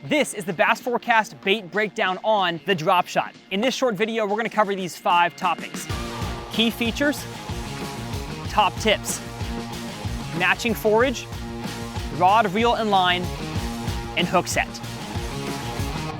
This is the BassForecast bait breakdown on the drop shot. In this short video, we're gonna cover these 5 topics: key features, top tips, matching forage, rod, reel, and line, and hook set.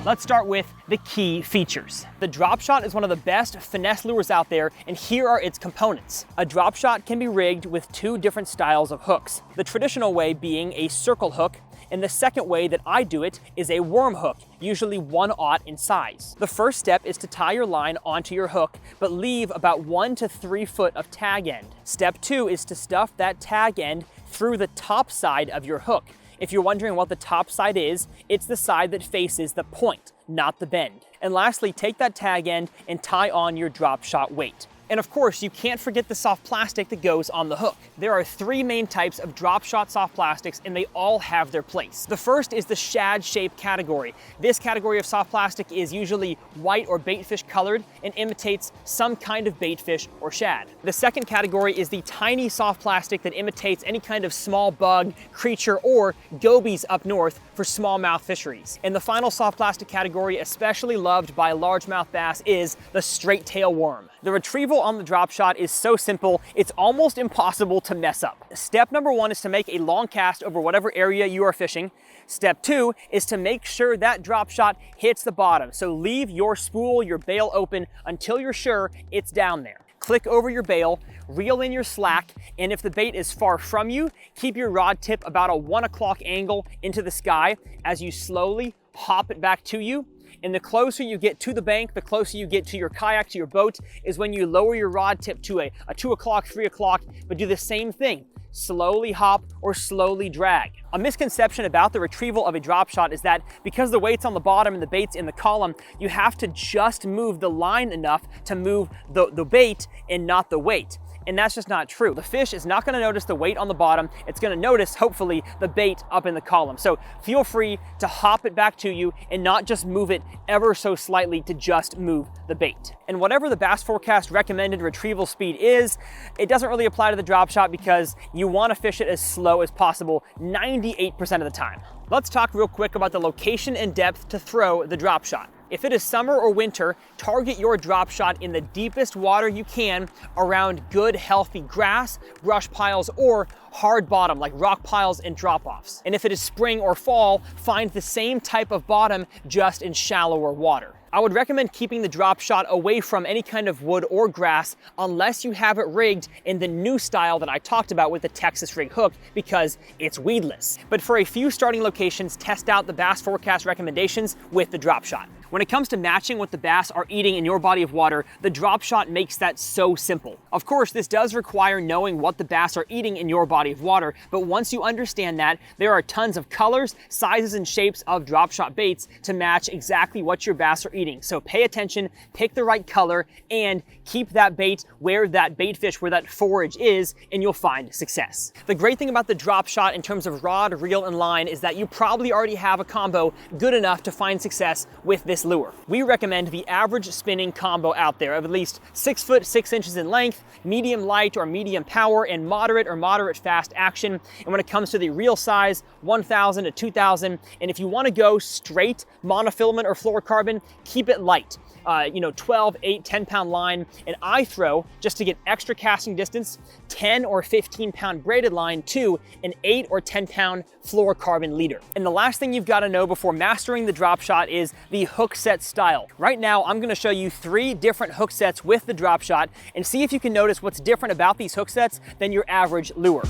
Let's start with the key features. The drop shot is one of the best finesse lures out there, and here are its components. A drop shot can be rigged with 2 different styles of hooks. The traditional way being a circle hook, and the second way that I do it is a worm hook, usually 1/0 in size. The first step is to tie your line onto your hook, but leave about 1 to 3 foot of tag end. Step 2 is to stuff that tag end through the top side of your hook. If you're wondering what the top side is, it's the side that faces the point, not the bend. And lastly, take that tag end and tie on your drop shot weight. And of course, you can't forget the soft plastic that goes on the hook. There are 3 main types of drop shot soft plastics, and they all have their place. The first is the shad shape category. This category of soft plastic is usually white or baitfish colored and imitates some kind of baitfish or shad. The second category is the tiny soft plastic that imitates any kind of small bug, creature, or gobies up north for smallmouth fisheries. And the final soft plastic category, especially loved by largemouth bass, is the straight tail worm. The retrieval on the drop shot is so simple, it's almost impossible to mess up. Step number 1 is to make a long cast over whatever area you are fishing. Step 2 is to make sure that drop shot hits the bottom. So leave your spool, your bail open until you're sure it's down there. Click over your bail, reel in your slack, and if the bait is far from you, keep your rod tip about a 1 o'clock angle into the sky as you slowly hop it back to you. And the closer you get to the bank, the closer you get to your kayak, to your boat, is when you lower your rod tip to a 2 o'clock, 3 o'clock, but do the same thing. Slowly hop or slowly drag. A misconception about the retrieval of a drop shot is that because the weight's on the bottom and the bait's in the column, you have to just move the line enough to move the bait and not the weight. And that's just not true. The fish is not gonna notice the weight on the bottom. It's gonna notice, hopefully, the bait up in the column. So feel free to hop it back to you and not just move it ever so slightly to just move the bait. And whatever the BassForecast recommended retrieval speed is, it doesn't really apply to the drop shot because you wanna fish it as slow as possible 98% of the time. Let's talk real quick about the location and depth to throw the drop shot. If it is summer or winter, target your drop shot in the deepest water you can around good, healthy grass, brush piles, or hard bottom like rock piles and drop-offs. And if it is spring or fall, find the same type of bottom just in shallower water. I would recommend keeping the drop shot away from any kind of wood or grass unless you have it rigged in the new style that I talked about with the Texas rig hook, because it's weedless. But for a few starting locations, test out the BassForecast recommendations with the drop shot. When it comes to matching what the bass are eating in your body of water, the drop shot makes that so simple. Of course, this does require knowing what the bass are eating in your body of water, but once you understand that, there are tons of colors, sizes, and shapes of drop shot baits to match exactly what your bass are eating. So pay attention, pick the right color, and keep that bait where that baitfish, where that forage is, and you'll find success. The great thing about the drop shot in terms of rod, reel, and line is that you probably already have a combo good enough to find success with this lure. We recommend the average spinning combo out there of at least 6 foot 6 inches in length, medium light or medium power, and moderate or moderate fast action. And when it comes to the reel size, 1,000 to 2,000. And if you want to go straight monofilament or fluorocarbon, keep it light. 12, 8, 10 pound line. And I throw, just to get extra casting distance, 10 or 15 pound braided line to an 8 or 10 pound fluorocarbon leader. And the last thing you've got to know before mastering the drop shot is the hook set style. Right now, I'm going to show you 3 different hook sets with the drop shot and see if you can notice what's different about these hook sets than your average lure.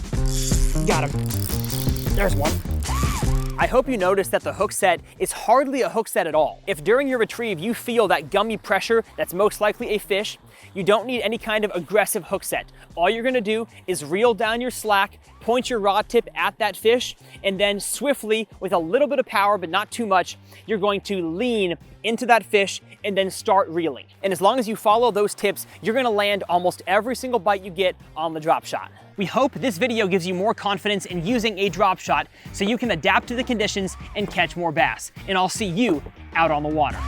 Got him. There's one. I hope you notice that the hook set is hardly a hook set at all. If during your retrieve you feel that gummy pressure, that's most likely a fish, you don't need any kind of aggressive hook set. All you're gonna do is reel down your slack, point your rod tip at that fish, and then swiftly, with a little bit of power but not too much, you're going to lean into that fish and then start reeling. And as long as you follow those tips, you're gonna land almost every single bite you get on the drop shot. We hope this video gives you more confidence in using a drop shot so you can adapt to the conditions and catch more bass. And I'll see you out on the water.